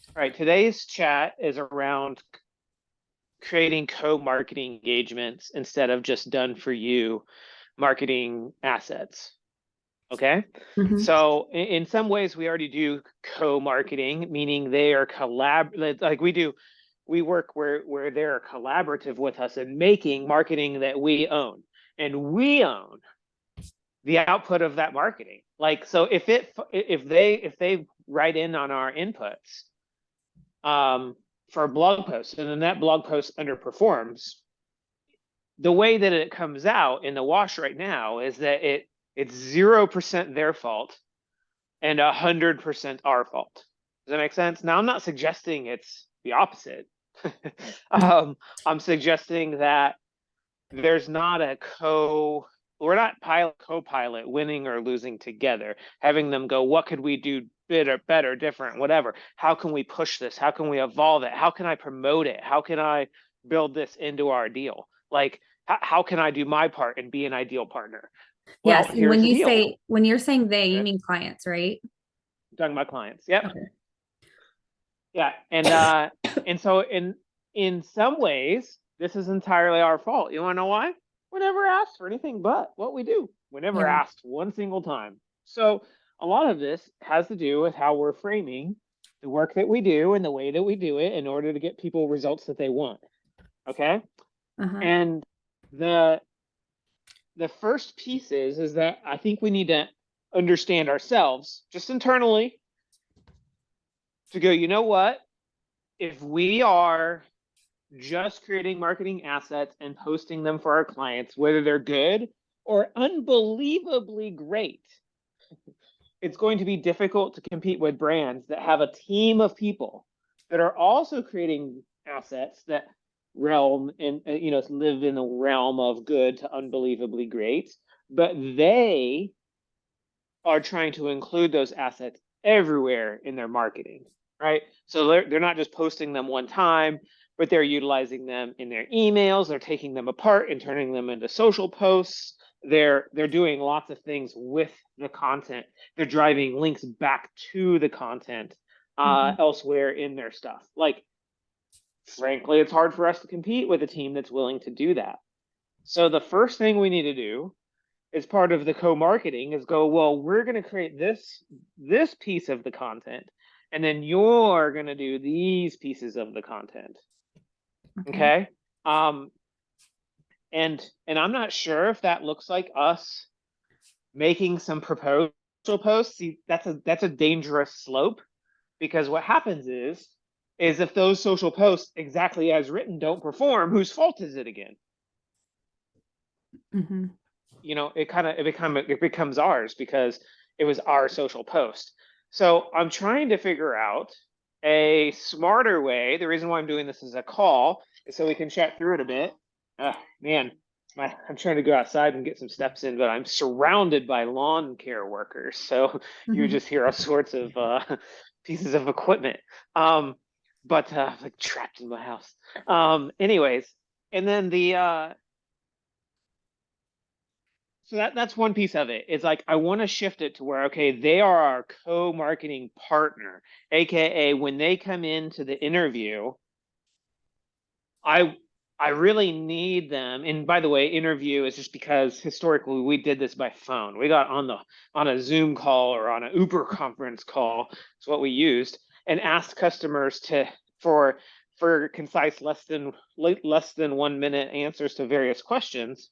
All right, today's chat is around creating co-marketing engagements instead of just done for you marketing assets. Okay. Mhm. So in some ways we already do co-marketing, meaning they are like we work where they're collaborative with us in making marketing that we own. And we own the output of that marketing. Like so if they write in on our inputs for a blog post and then that blog post underperforms, the way that it comes out in the wash right now is that it's 0% their fault and 100% our fault. Does that make sense? Now, I'm not suggesting it's the opposite. I'm suggesting that there's not we're not co-pilot winning or losing together, having them go, what could we do better, different, whatever? How can we push this? How can we evolve it? How can I promote it? How can I build this into our deal? Like, how can I do my part and be an ideal partner? Well, Yes, and here's the deal. when you're saying they, you Okay. mean clients, right? I'm talking about clients. Yep. Okay. Yeah. And so in some ways, this is entirely our fault. You want to know why? We're never asked for anything but what we do. We're never Yeah. asked one single time. So a lot of this has to do with how we're framing the work that we do and the way that we do it in order to get people results that they want. Okay. Uh-huh. And the the first piece is that I think we need to understand ourselves just internally to go, you know what? If we are just creating marketing assets and posting them for our clients, whether they're good or unbelievably great, it's going to be difficult to compete with brands that have a team of people that are also creating assets that realm and live in the realm of good to unbelievably great, but they are trying to include those assets everywhere in their marketing, right? So they're not just posting them one time, but they're utilizing them in their emails. They're taking them apart and turning them into social posts. They're doing lots of things with the content. They're driving links back to the content Mhm. elsewhere in their stuff. Like, frankly, it's hard for us to compete with a team that's willing to do that. So the first thing we need to do as part of the co-marketing is go, well, we're going to create this piece of the content, and then you're going to do these pieces of the content. Okay. Okay. Um, and I'm not sure if that looks like us making some proposal posts. See, that's a dangerous slope because what happens is if those social posts exactly as written don't perform, whose fault is it again? Hmm. It becomes ours because it was our social post. So I'm trying to figure out a smarter way. The reason why I'm doing this as a call is so we can chat through it a bit. Man, I'm trying to go outside and get some steps in, but I'm surrounded by lawn care workers. So you Hmm. just hear all sorts of pieces of equipment. Um, but like trapped in my house. Anyways, and then so that's one piece of it. It's like I want to shift it to where, okay, they are our co-marketing partner, aka when they come into the interview, I I really need them. And by the way, interview is just because historically we did this by phone. We got on a Zoom call or on an Uber conference call. It's what we used and asked customers for concise less than 1 minute answers to various questions,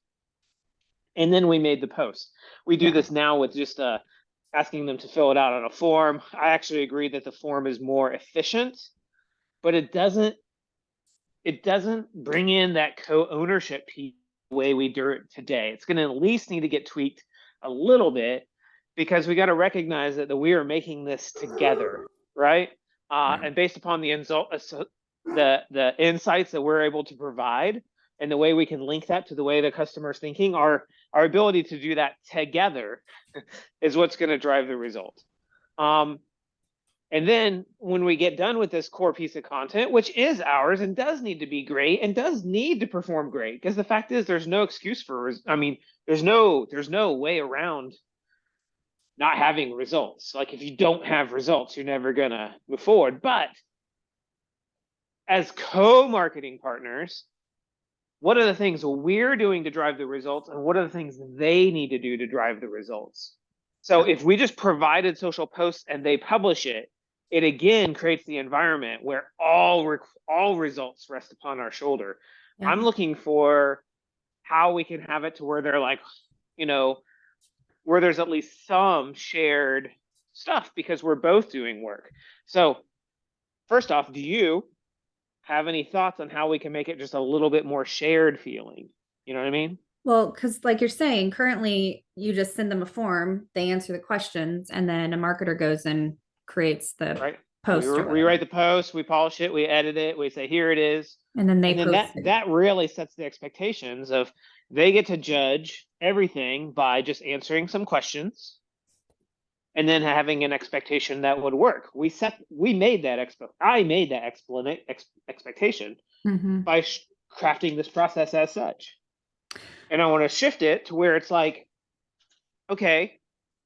and then we made the post. We do Yeah. this now with just asking them to fill it out on a form. I actually agree that the form is more efficient, but it doesn't bring in that co-ownership piece the way we do it today. It's going to at least need to get tweaked a little bit because we got to recognize that we are making this together, right? Yeah. And based upon the insights that we're able to provide and the way we can link that to the way the customer's thinking, our ability to do that together is what's going to drive the result. Um, and then when we get done with this core piece of content, which is ours and does need to be great and does need to perform great, because the fact is there's no excuse for, I mean, there's no way around not having results. Like if you don't have results, you're never gonna move forward. But as co-marketing partners, what are the things we're doing to drive the results, and what are the things they need to do to drive the results? So if we just provided social posts and they publish it, it again creates the environment where all results rest upon our shoulder. Yeah. I'm looking for how we can have it to where they're like, where there's at least some shared stuff because we're both doing work. So first off, do you have any thoughts on how we can make it just a little bit more shared feeling? You know what I mean? Well, because like you're saying, currently you just send them a form, they answer the questions, and then a marketer goes and creates the Right. We post or whatever. rewrite the post, we polish it, we edit it, we say, here it is. And then they And then post it. that really sets the expectations of they get to judge everything by just answering some questions and then having an expectation that would work. I made that expectation Mhm. by crafting this process as such. And I want to shift it to where it's like, okay,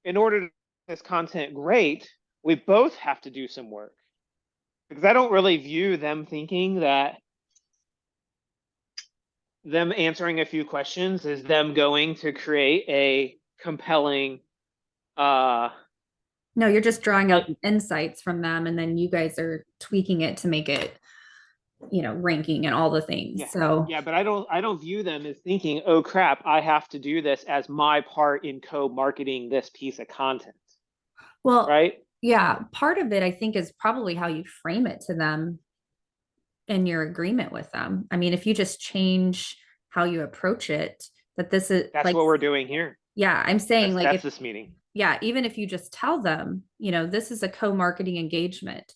in order to make this content great, we both have to do some work. Because I don't really view them thinking that them answering a few questions is them going to create a compelling No, you're just drawing out insights from them, and then you guys are tweaking it to make it, ranking and all the things. yeah. So, Yeah, but I don't view them as thinking, oh crap, I have to do this as my part in co-marketing this piece of content. well, Right? yeah, part of it I think is probably how you frame it to them in your agreement with them. I mean, if you just change how you approach it, that this is That's like, what we're doing here. yeah, I'm saying like That's if, this meeting. yeah, even if you just tell them, this is a co-marketing engagement,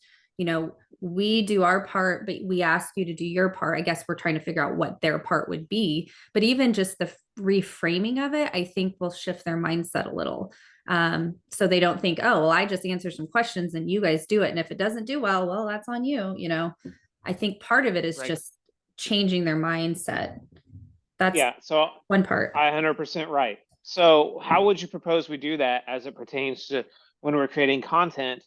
we do our part, but we ask you to do your part. I guess we're trying to figure out what their part would be. But even just the reframing of it, I think will shift their mindset a little. So they don't think, oh, well, I just answer some questions and you guys do it. And if it doesn't do well, that's on you. I think part of it is Right. just changing their mindset. That's Yeah. So one part. 100% right. So how would you propose we do that as it pertains to when we're creating content?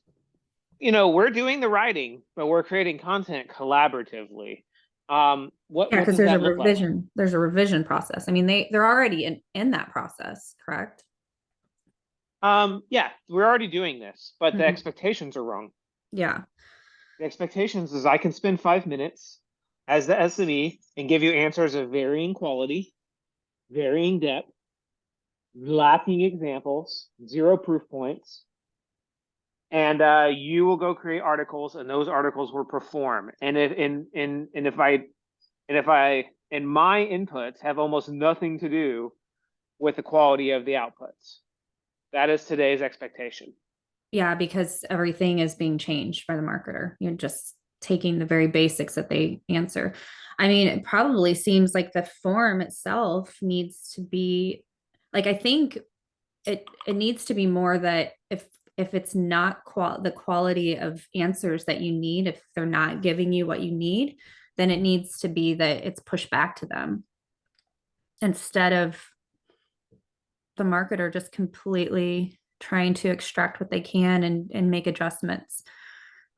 We're doing the writing, but we're creating content collaboratively. What Yeah, because does that look like? there's a revision process. I mean, they're already in that process, correct? Yeah, we're already doing this, but the Mhm. expectations are wrong. Yeah. The expectations is I can spend 5 minutes as the SME and give you answers of varying quality, varying depth, lacking examples, zero proof points, and you will go create articles, and those articles will perform. And if my inputs have almost nothing to do with the quality of the outputs. That is today's expectation. Yeah, because everything is being changed by the marketer. You're just taking the very basics that they answer. I mean, it probably seems like the form itself needs to be like, I think it needs to be more that if it's not the quality of answers that you need, if they're not giving you what you need, then it needs to be that it's pushed back to them instead of the marketer just completely trying to extract what they can and make adjustments.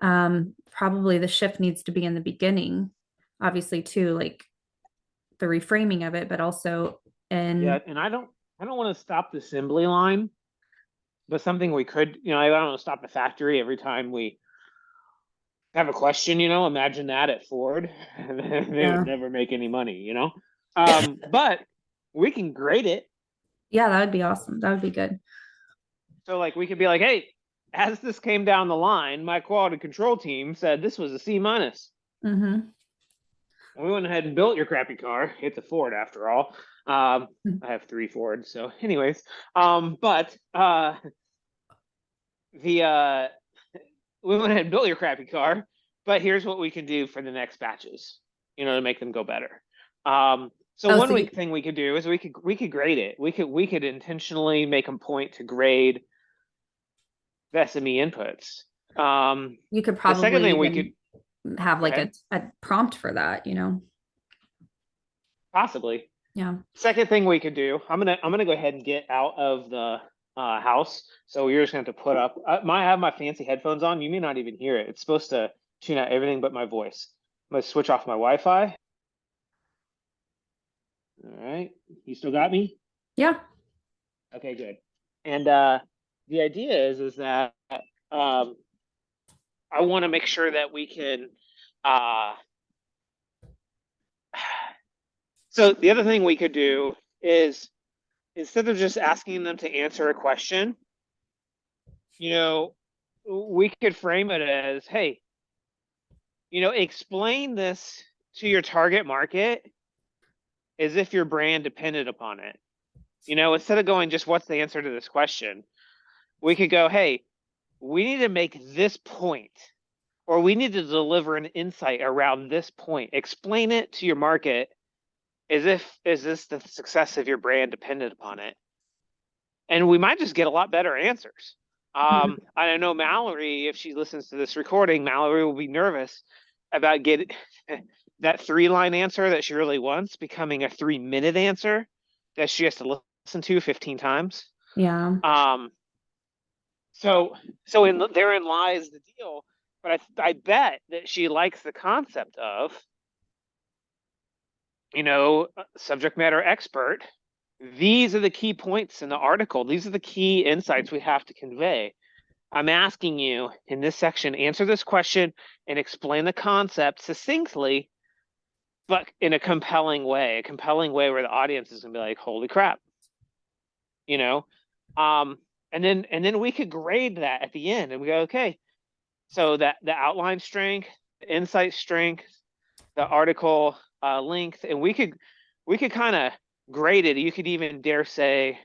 Probably the shift needs to be in the beginning, obviously too, like the reframing of it, but also Yeah, and I don't want to stop the assembly line, but something we could, I don't want to stop the factory every time we have a question, imagine that at Ford. They would never make any money. But we can grade it. Yeah, that would be awesome. That would be good. So like we could be like, hey, as this came down the line, my quality control team said this was a C minus. Mm-hmm. And we went ahead and built your crappy car. It's a Ford after all. I have 3 Fords, so anyways. But the we went ahead and built your crappy car, but here's what we can do for the next batches, to make them go better. So one thing we could do is we could grade it. We could intentionally make a point to grade the SME inputs. You could The second thing we probably could have go like ahead. a prompt for that, Possibly. Yeah. Second thing we could do, I'm gonna go ahead and get out of the house. So you're just gonna have to put up. I have my fancy headphones on. You may not even hear it. It's supposed to tune out everything but my voice. gonna switch off my Wi-Fi. All right. You still got me? Yeah. Okay, good. And the idea is that um, I want to make sure that we can. Uh, so the other thing we could do is instead of just asking them to answer a question, we could frame it as, hey, explain this to your target market as if your brand depended upon it. Instead of going just what's the answer to this question, we could go, hey, we need to make this point, or we need to deliver an insight around this point. Explain it to your market as if, is this the success of your brand dependent upon it? And we might just get a lot better answers. I know Mallory, if she listens to this recording, Mallory will be nervous about getting that 3-line answer that she really wants becoming a 3-minute answer that she has to listen to 15 times. Yeah. So therein lies the deal. But I bet that she likes the concept of, subject matter expert. These are the key points in the article. These are the key insights we have to convey. I'm asking you in this section, answer this question and explain the concept succinctly, but in a compelling way where the audience is gonna be like, holy crap. And then we could grade that at the end and we go, okay, so that the outline strength, the insight strength, the article length, and we could kind of grade it. You could even dare say,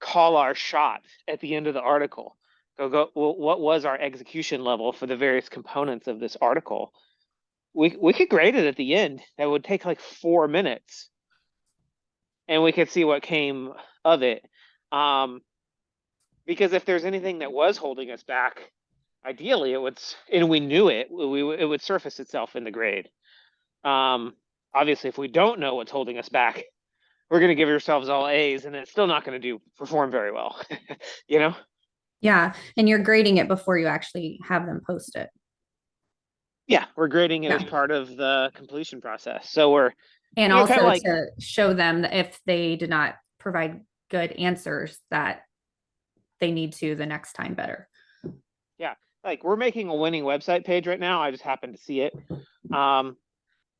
call our shot at the end of the article. Well, what was our execution level for the various components of this article? We could grade it at the end. That would take like 4 minutes, and we could see what came of it. Because if there's anything that was holding us back, ideally it would, and we knew it, it would surface itself in the grade. Obviously, if we don't know what's holding us back, we're going to give ourselves all A's, and it's still not going to perform very well. Yeah. And you're grading it before you actually have them post it. Yeah, we're grading it as part of the completion process. So we're and also kind of to show them that if they did not provide good answers, that they need to the next time better. Yeah, like we're making a winning website page right now. I just happened to see it.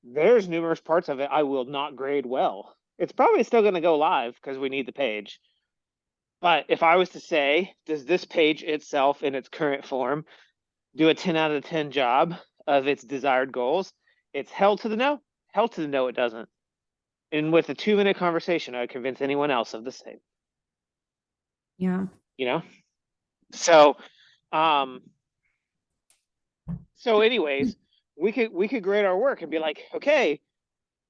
There's numerous parts of it I will not grade well. It's probably still going to go live because we need the page. But if I was to say, does this page itself in its current form do a 10 out of 10 job of its desired goals? It's hell to the no. Hell to the no, it doesn't. And with a 2-minute conversation, I would convince anyone else of the same. Yeah. So, anyways, we could grade our work and be like, okay,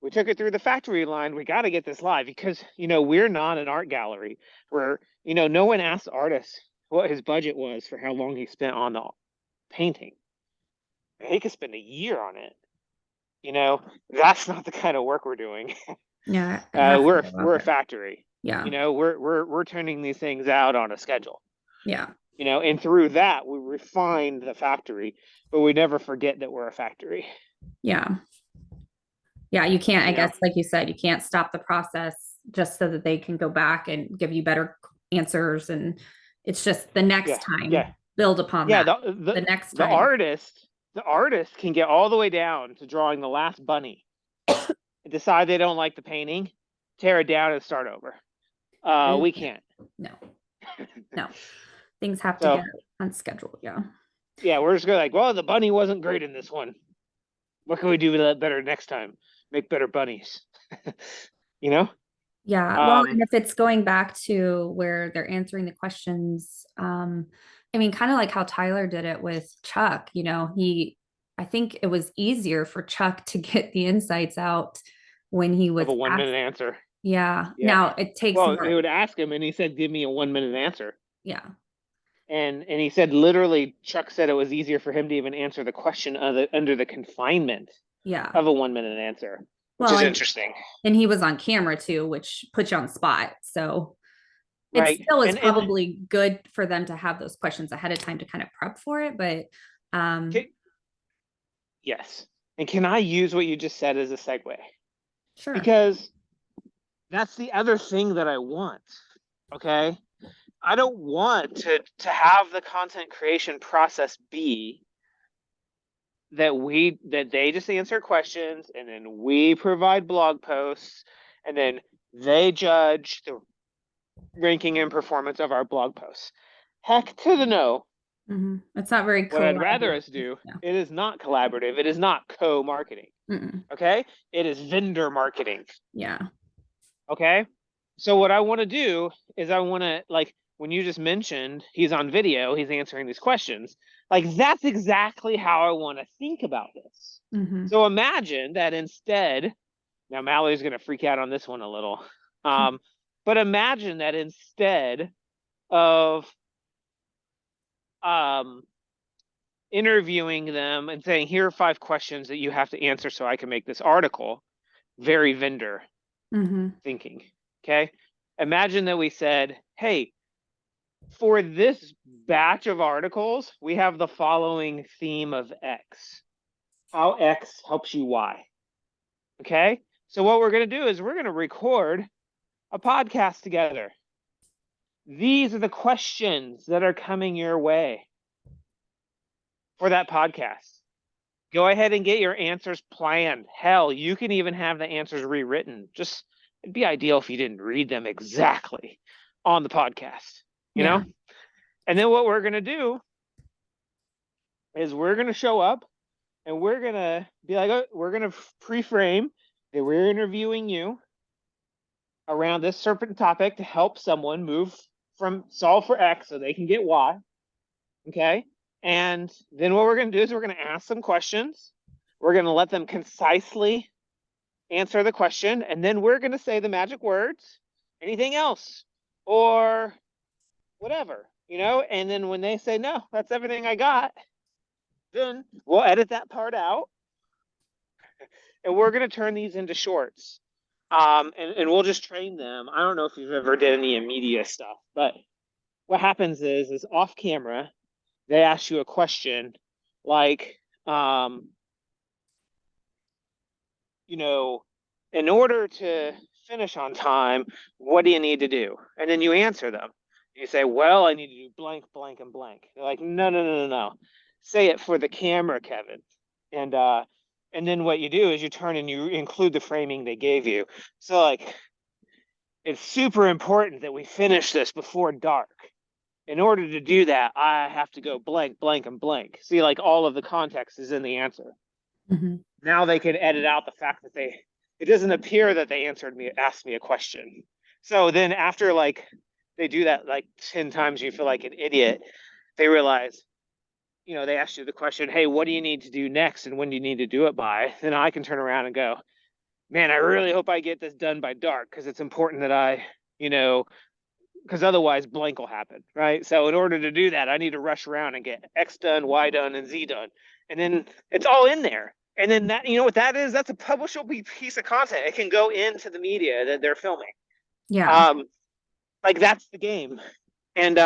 we took it through the factory line. We got to get this live because, we're not an art gallery where, no one asked the artist what his budget was for how long he spent on the painting. He could spend a year on it. That's not the kind of work we're doing. Yeah. We're a factory. Yeah. We're turning these things out on a schedule. Yeah. And through that we refined the factory, but we never forget that we're a factory. Yeah. Yeah, you can't, I guess, like you said, you can't stop the process just so that they can go back and give you better answers. And it's just the next time, build upon that. The next time. The artist can get all the way down to drawing the last bunny, decide they don't like the painting, tear it down and start over. We can't. No. Things have to get unscheduled. Yeah. Yeah, we're just going like, well, the bunny wasn't great in this one. What can we do that better next time? Make better bunnies. Yeah. Well, and if it's going back to where they're answering the questions, I mean, kind of like how Tyler did it with Chuck, I think it was easier for Chuck to get the insights out when he was a 1-minute answer. Yeah. Now it takes. Well, they would ask him and he said, give me a 1-minute answer. Yeah. And he said, literally, Chuck said it was easier for him to even answer the question under the confinement of a 1-minute answer, which is interesting. And he was on camera too, which puts you on the spot. So it still is probably good for them to have those questions ahead of time to kind of prep for it. But yes. And can I use what you just said as a segue? Sure. Because that's the other thing that I want. Okay. I don't want to have the content creation process be that they just answer questions and then we provide blog posts and then they judge the ranking and performance of our blog posts. Heck to the no. It's not very What I'd rather us collaborative. do, Yeah. it is not collaborative. It is not co-marketing. Mm-mm. Okay. It is vendor marketing. Yeah. Okay. So what I want to do is I want to, like, when you just mentioned he's on video, he's answering these questions. Like, that's exactly how I want to think about this. Mm-hmm. So imagine that instead, now Mallory's going to freak out on this one a little. But imagine that instead of um, interviewing them and saying, here are 5 questions that you have to answer so I can make this article, very vendor Mm-hmm. thinking. Okay. Imagine that we said, hey, for this batch of articles, we have the following theme of X. How X helps you Y. Okay. So what we're going to do is we're going to record a podcast together. These are the questions that are coming your way for that podcast. Go ahead and get your answers planned. Hell, you can even have the answers rewritten. Just it'd be ideal if you didn't read them exactly on the podcast, you Yeah. know? And then what we're going to do is we're going to show up and we're going to be like, oh, we're going to pre-frame that we're interviewing you around this certain topic to help someone move from solve for X so they can get Y. Okay. And then what we're going to do is we're going to ask some questions. We're going to let them concisely answer the question. And then we're going to say the magic words, anything else, or whatever, you know? And then when they say, no, that's everything I got, then we'll edit that part out and we're going to turn these into shorts. And we'll just train them. I don't know if you've ever did any media stuff, but what happens is off camera, they ask you a question like, you know, in order to finish on time, what do you need to do? And then you answer them. You say, well, I need to do blank, blank, and blank. They're like, no, no, no, no, no. Say it for the camera, Kevin. And then what you do is you turn and you include the framing they gave you. So like it's super important that we finish this before dark. In order to do that, I have to go blank, blank, and blank. See, like all of the context is in the answer. Mm-hmm. Now they can edit out the fact that it doesn't appear that they asked me a question. So then after like they do that like 10 times, you feel like an idiot. They realize, you know, they asked you the question, hey, what do you need to do next? And when do you need to do it by? Then I can turn around and go, man, I really hope I get this done by dark because it's important that you know, because otherwise blank will happen, right? So in order to do that, I need to rush around and get X done, Y done, and Z done. And then it's all in there. And then that, you know what that is? That's a publishable piece of content. It can go into the media that they're filming. Yeah. Um, like that's the game. And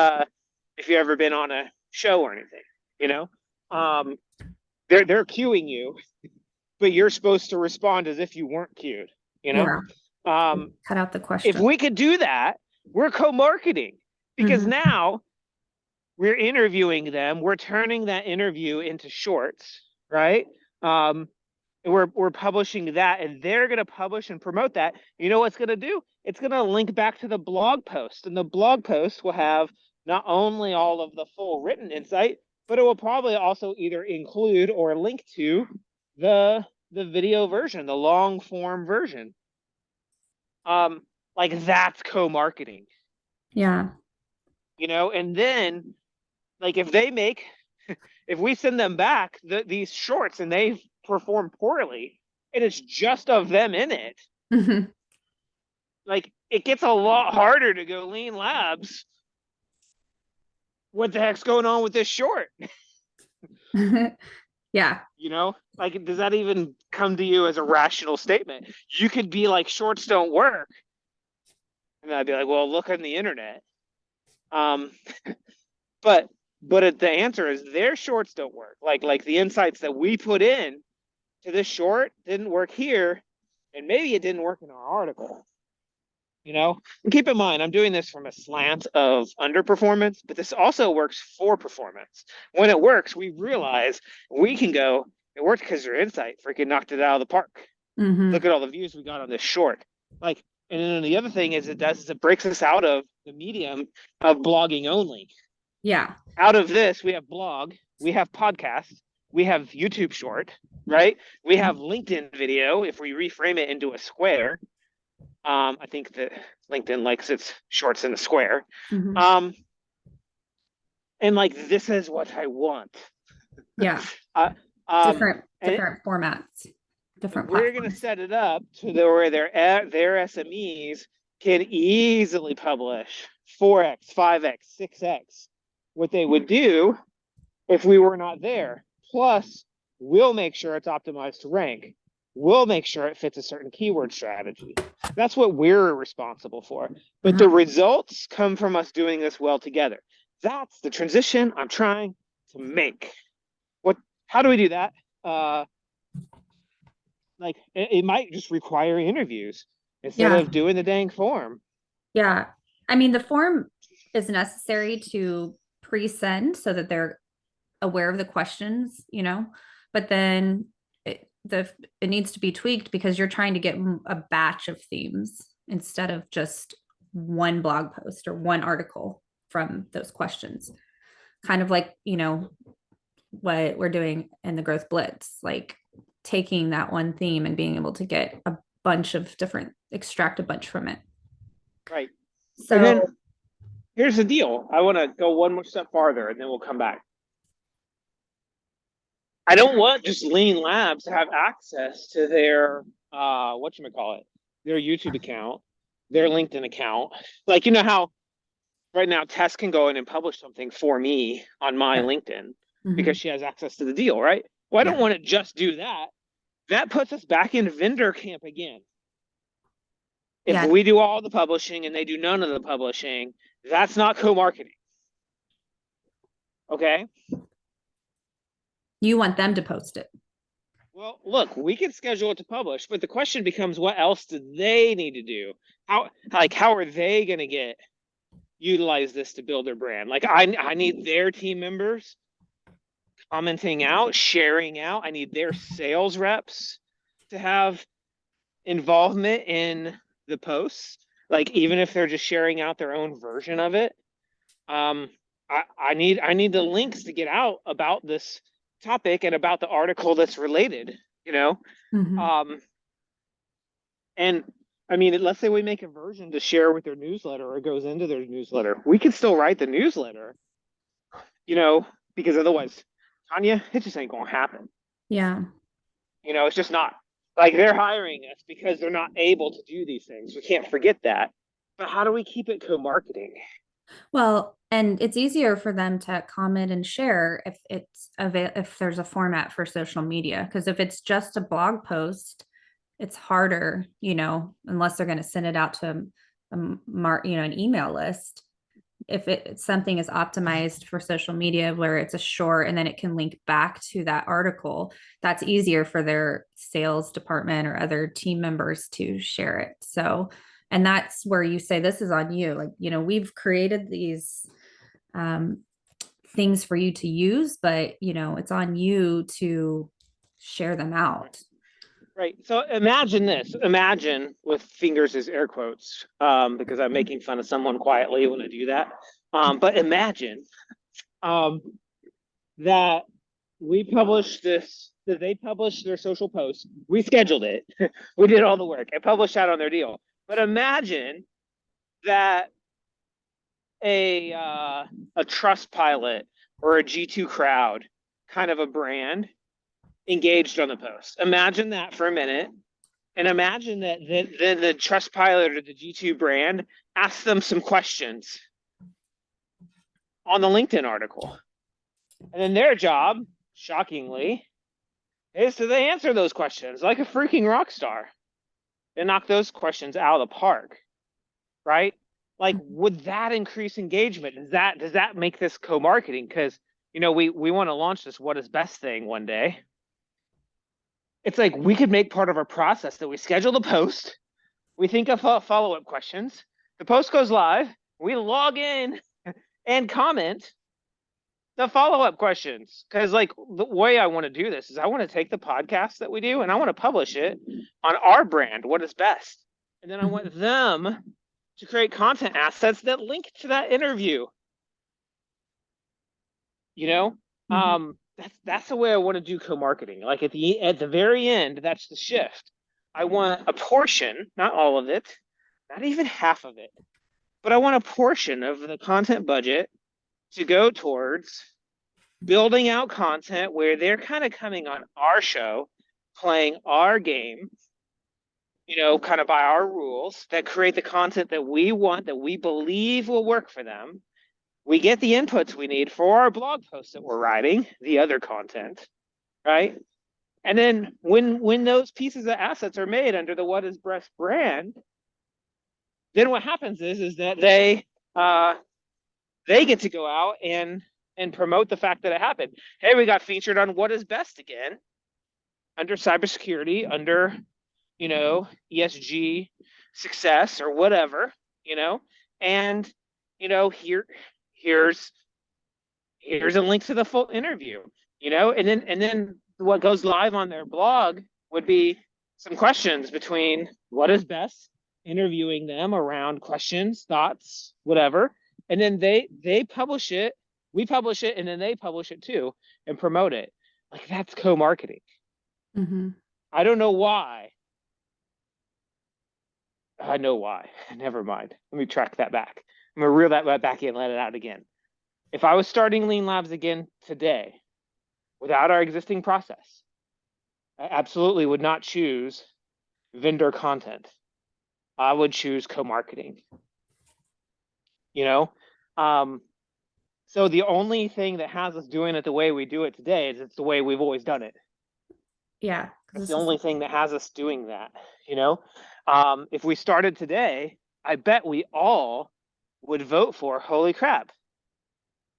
if you've ever been on a show or anything, you know, um, they're cueing you, but you're supposed to respond as if you weren't cued, you know? Yeah. Um, Cut out the if question. we could do that, we're co-marketing because Mm-hmm. now we're interviewing them. We're turning that interview into shorts, right? And we're publishing that, and they're going to publish and promote that. You know what's going to do? It's going to link back to the blog post, and the blog post will have not only all of the full written insight, but it will probably also either include or link to the video version, the long form version. Like that's co-marketing, Yeah. you know. And then like if we send them back these shorts and they perform poorly and it's just of them in it, Mm-hmm. like it gets a lot harder to go lean labs. What the heck's going on with this short? Yeah. You know, like does that even come to you as a rational statement? You could be like shorts don't work, and I'd be like, well, look on the internet. Um, but the answer is their shorts don't work. Like the insights that we put in to this short, didn't work here, and maybe it didn't work in our article. And keep in mind, I'm doing this from a slant of underperformance, but this also works for performance. When it works, we realize we can go, it worked because your insight freaking knocked it out of the park. Look at all the views we got on this short. Like, and then the other thing is it breaks us out of the medium of blogging only. Yeah. Out of this, we have blog, we have podcast, we have YouTube short, right? We have LinkedIn video if we reframe it into a square. I think that LinkedIn likes its shorts in a square. And like, this is what I want. Yeah. Different formats. Different we're going to set it up to where their SMEs can easily publish 4x, 5x, 6x what they would do if we were not there. Plus, we'll make sure it's optimized to rank. We'll make sure it fits a certain keyword strategy. That's what we're responsible for. But the results come from us doing this well together. That's the transition I'm trying to make. How do we do that? Like, it might just require interviews instead of doing the dang form. Yeah. I mean, the form is necessary to pre-send so that they're aware of the questions, but then it needs to be tweaked because you're trying to get a batch of themes instead of just one blog post or one article from those questions. Kind of like, what we're doing in the Growth Blitz, like taking that one theme and being able to get a bunch of different, extract a bunch from it. Right. So and then here's the deal. I want to go one more step farther and then we'll come back. I don't want just Lean Labs to have access to their their YouTube account, their LinkedIn account. Like, how right now Tess can go in and publish something for me on my LinkedIn because she has access to the deal, right? Well, I don't want to just do that. That puts us back in vendor camp again. If we do all the publishing and they do none of the publishing, that's not co-marketing. Okay? You want them to post it. Well, look, we can schedule it to publish, but the question becomes, what else do they need to do? How are they going to utilize this to build their brand? Like, I need their team members commenting out, sharing out. I need their sales reps to have involvement in the posts. Like, even if they're just sharing out their own version of it. I need the links to get out about this topic and about the article that's related, and I mean, let's say we make a version to share with their newsletter or it goes into their newsletter. We can still write the newsletter, because otherwise, Tanya, it just ain't gonna happen. Yeah. It's just not. Like, they're hiring us because they're not able to do these things. We can't forget that. But how do we keep it co-marketing? Well, and it's easier for them to comment and share if there's a format for social media, because if it's just a blog post, it's harder, unless they're going to send it out to an email list. If something is optimized for social media where it's a short and then it can link back to that article, that's easier for their sales department or other team members to share it. So, and that's where you say, this is on you. Like, we've created these things for you to use, but it's on you to share them out. Right. So imagine this. Imagine, with fingers as air quotes, because I'm making fun of someone quietly when I do that. But imagine that we published this, that they published their social post. We scheduled it. We did all the work. I published that on their deal. But imagine that a Trust Pilot or a G2 Crowd, kind of a brand, engaged on the post. Imagine that for a minute, and imagine that then the Trust Pilot or the G2 brand asks them some questions on the LinkedIn article, and then their job, shockingly, is to they answer those questions like a freaking rock star. They knock those questions out of the park, right? Like, would that increase engagement? Does that make this co-marketing? Because we want to launch this What is Best thing one day. it's like we could make part of our process that we schedule the post, we think of follow-up questions, the post goes live, we log in and comment the follow-up questions. Because like the way I want to do this is I want to take the podcast that we do and I want to publish it on our brand, what is best. And then I want them to create content assets that link to that interview. You know, that's the way I want to do co-marketing. Like at the very end, that's the shift. I want a portion, not all of it, not even half of it, but I want a portion of the content budget to go towards building out content where they're kind of coming on our show, playing our game, kind of by our rules that create the content that we want, that we believe will work for them. We get the inputs we need for our blog posts that we're writing, the other content, right? And then when those pieces of assets are made under the What is Best brand, then what happens is that they get to go out and promote the fact that it happened. Hey, we got featured on What is Best again, under cybersecurity, under ESG success or whatever, and here's a link to the full interview, and then what goes live on their blog would be some questions between What is Best, interviewing them around questions, thoughts, whatever, and then they publish it, we publish it, and then they publish it too and promote it. Like that's co-marketing. I don't know why. I know why. Never mind. Let me track that back. I'm gonna reel that back in, let it out again. If I was starting Lean Labs again today, without our existing process, I absolutely would not choose vendor content. I would choose co-marketing. So the only thing that has us doing it the way we do it today is it's the way we've always done it. Yeah. It's the only thing that has us doing that, If we started today, I bet we all would vote for, holy crap,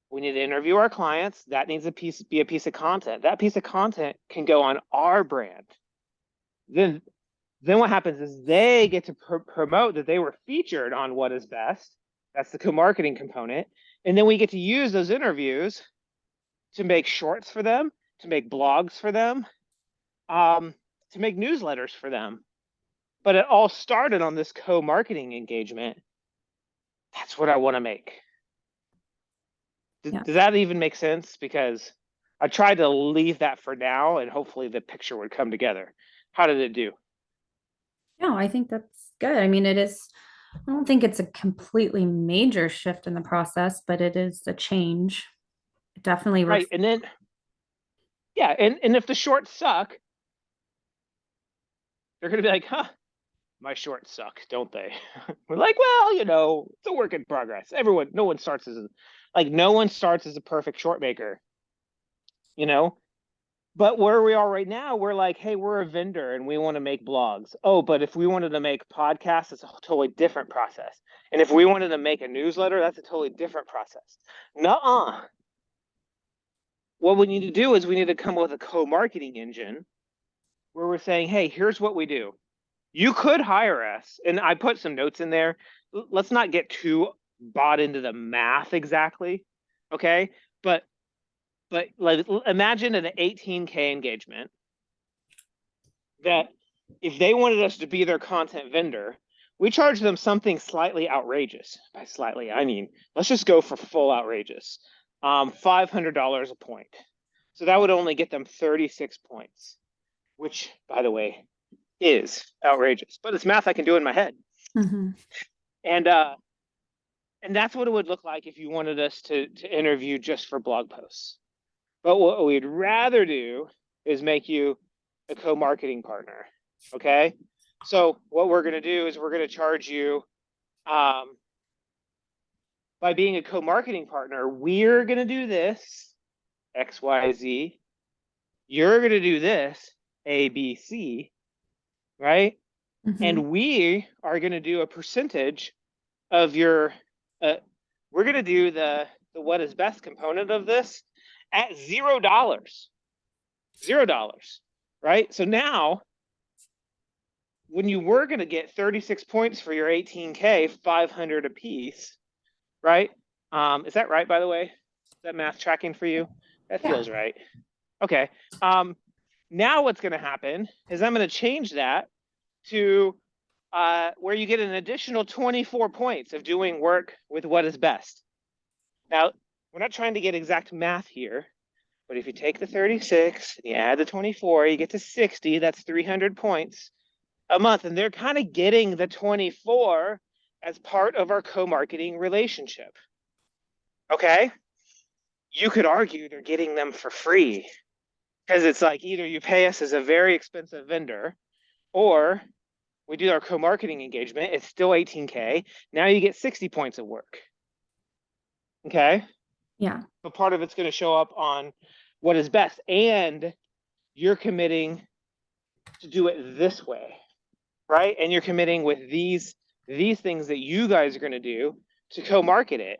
we need to interview our clients. That needs to be a piece of content. That piece of content can go on our brand. Then what happens is they get to promote that they were featured on What is Best. That's the co-marketing component. And then we get to use those interviews to make shorts for them, to make blogs for them, to make newsletters for them. But it all started on this co-marketing engagement. That's what I want to make. Does that even make sense? Because I tried to leave that for now and hopefully the picture would come together. How did it do? No, I think that's good. I mean, I don't think it's a completely major shift in the process, but it is a change. It definitely. Right. And then, yeah. And if the shorts suck, they're going to be like, huh, my shorts suck, don't they? We're like, well, it's a work in progress. No one starts as a perfect short maker, But where we are right now, we're like, hey, we're a vendor and we want to make blogs. Oh, but if we wanted to make podcasts, it's a totally different process. And if we wanted to make a newsletter, that's a totally different process. Nuh-uh. What we need to do is we need to come up with a co-marketing engine where we're saying, hey, here's what we do. You could hire us. And I put some notes in there. Let's not get too bought into the math exactly. Okay. But like, imagine an 18K engagement that if they wanted us to be their content vendor, we charge them something slightly outrageous. By slightly, I mean, let's just go for full outrageous. $500 a point. So that would only get them 36 points, which, by the way, is outrageous, but it's math I can do in my head. And that's what it would look like if you wanted us to interview just for blog posts. But what we'd rather do is make you a co-marketing partner. Okay. So what we're going to do is we're going to charge you, by being a co-marketing partner, we're going to do this, X, Y, Z. You're going to do this, A, B, C, right? And we are going to do a percentage of your, we're going to do the What is Best component of this at $0. $0. right? So now, when you were going to get 36 points for your 18K, 500 a piece, right? Is that right, by the way? Is that math tracking for you? That Yeah. feels right. Okay. Now what's going to happen is I'm going to change that to where you get an additional 24 points of doing work with what is best. Now, we're not trying to get exact math here, but if you take the 36 and you add the 24, you get to 60. That's 300 points a month. And they're kind of getting the 24 as part of our co-marketing relationship. Okay? You could argue they're getting them for free because it's like either you pay us as a very expensive vendor or we do our co-marketing engagement. It's still 18K. Now you get 60 points of work. Okay? Yeah. But part of it's going to show up on what is best. And you're committing to do it this way, right? And you're committing with these things that you guys are going to do to co-market it.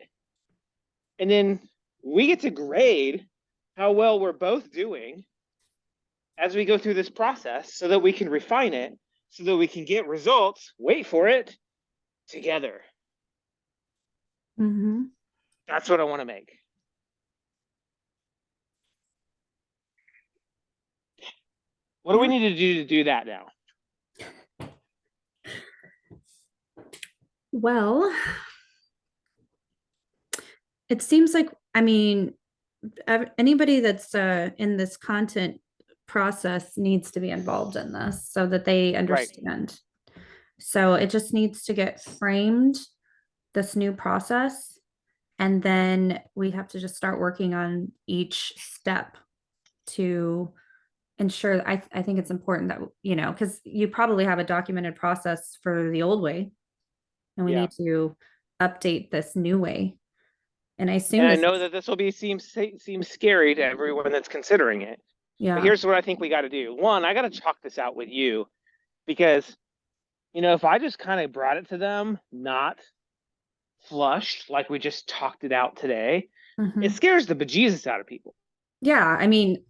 And then we get to grade how well we're both doing as we go through this process so that we can refine it, so that we can get results, wait for it, together. Mm-hmm. That's what I want to make. What do we Yeah. need to do that now? Well, it seems like, I mean, anybody that's in this content process needs to be involved in this so that they Right. understand. So it just needs to get framed, this new process, and then we have to just start working on each step to ensure. I think it's important that, because you probably have a documented process for the old way, and we Yeah. need to update this new way. And I assume And I this know is, that this will seem scary to everyone that's considering it. But yeah. here's what I think we got to do. One, I got to chalk this out with you because, if I just kind of brought it to them, not flushed like we just talked it out today, it Mhm. scares the bejesus out of people. Yeah, I mean,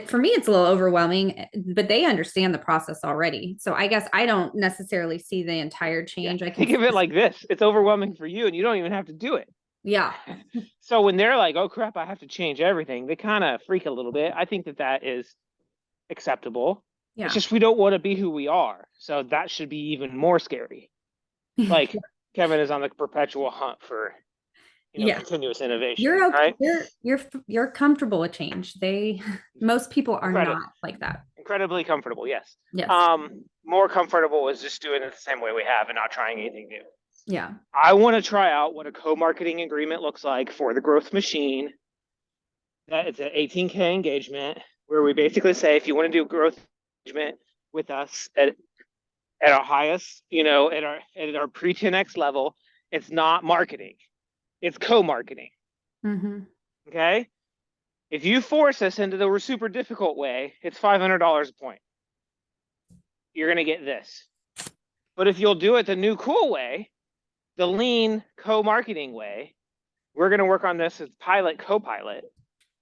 for me it's a little overwhelming, but they understand the process already. So I guess I don't necessarily see the entire Yeah. change. I can Think of it like this. It's overwhelming for you and you don't even have to do it. yeah. So when they're like, oh crap, I have to change everything, they kind of freak a little bit. I think that is acceptable. It's Yeah. just we don't want to be who we are. So that should be even more scary. Like Kevin is on the perpetual hunt for, Yeah. continuous innovation, You're okay. right? You're comfortable with change. Most people are Incredible. not like that. Incredibly comfortable, yes. Yes. More comfortable is just doing it the same way we have and not trying anything new. Yeah. I want to try out what a co-marketing agreement looks like for the growth machine. That it's an 18K engagement where we basically say if you want to do growth engagement with us at our highest, at our pre 10x level, it's not marketing, it's co-marketing. Mm-hmm. Okay. If you force us into the super difficult way, it's $500 a point. You're going to get this. But if you'll do it the new cool way, the lean co-marketing way, we're going to work on this as pilot co-pilot.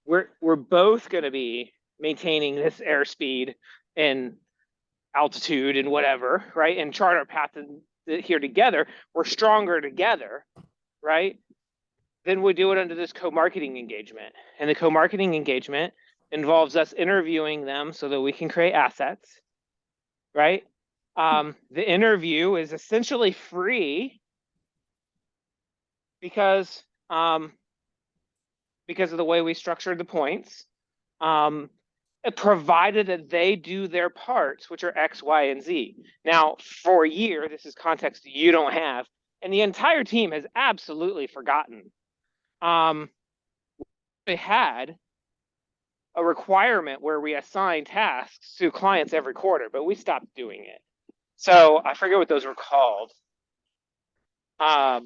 We're both going to be maintaining this airspeed and altitude and whatever, right? And chart our path here together. We're stronger together, right? Then we do it under this co-marketing engagement. And the co-marketing engagement involves us interviewing them so that we can create assets, right? The interview is essentially free because of the way we structured the points, provided that they do their parts, which are X, Y, and Z. Now, for a year, this is context you don't have, and the entire team has absolutely forgotten. They had a requirement where we assign tasks to clients every quarter, but we stopped doing it. So I forget what those were called. I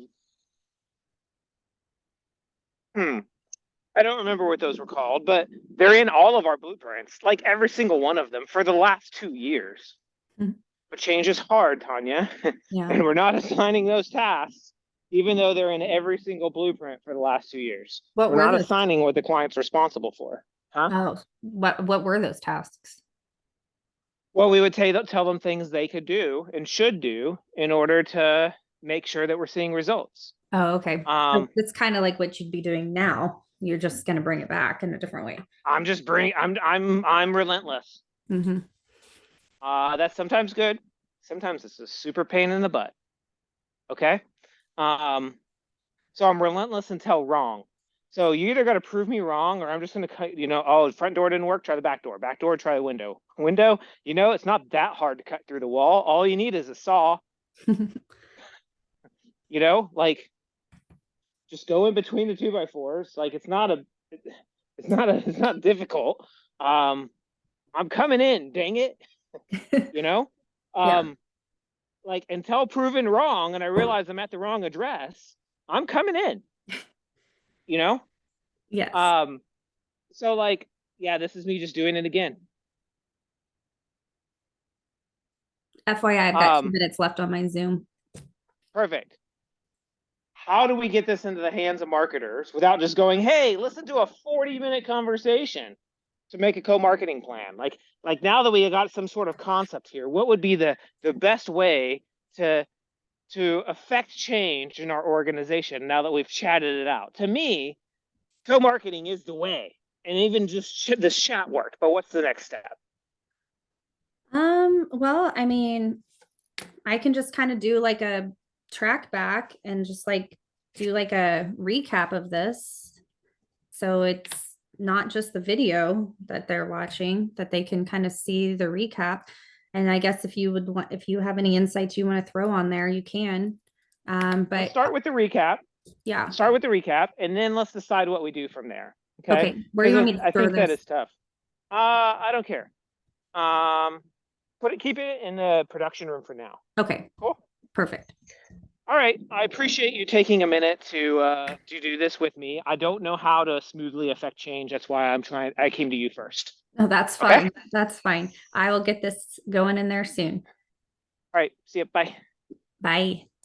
don't remember what those were called, but they're in all of our blueprints, like every single one of them for the last 2 years. Mm-hmm. But change is hard, Tanya, Yeah. and we're not assigning those tasks, even though they're in every single blueprint for the last 2 years. What We're were not those? assigning what the client's responsible for. Huh? Oh, what were those tasks? Well, we would tell them things they could do and should do in order to make sure that we're seeing results. Oh, okay. So Um, it's kind of like what you'd be doing now. You're just going to bring it back in a different way. I'm relentless. Hmm. That's sometimes good. Sometimes it's a super pain in the butt. Okay. Um, so I'm relentless until wrong. So you either got to prove me wrong, or I'm just going to cut. Oh, the front door didn't work. Try the back door. Back door. Try the window. Window. It's not that hard to cut through the wall. All you need is a saw. Like just go in between the 2x4s. Like it's not difficult. Um, I'm coming in. Dang it. You know. Yeah. Um, like until proven wrong, and I realize I'm at the wrong address. I'm coming in. You know. Yes. Um, so like, yeah, this is me just doing it again. FYI, I've got 2 minutes left on my Zoom. Perfect. How do we get this into the hands of marketers without just going, hey, listen to a 40-minute conversation to make a co-marketing plan? Like now that we got some sort of concept here, what would be the best way to affect change in our organization now that we've chatted it out? To me, co-marketing is the way, and even just this chat worked. But what's the next step? Well, I mean, I can just kind of do like a track back and just like do like a recap of this. So it's not just the video that they're watching, that they can kind of see the recap. And I guess if you have any insights you want to throw on there, you can. Let's But start with the recap. yeah. Start with the recap, and then let's decide what we do from there. Okay, Okay. Where do you want because me to I throw think that this? is tough. I don't care. Um, keep it in the production room for now. Okay. Cool. Perfect. All right. I appreciate you taking a minute to do this with me. I don't know how to smoothly affect change. That's why I came to you first. No, that's Okay. fine. That's fine. I will get this going in there soon. All right. See you. Bye. Bye.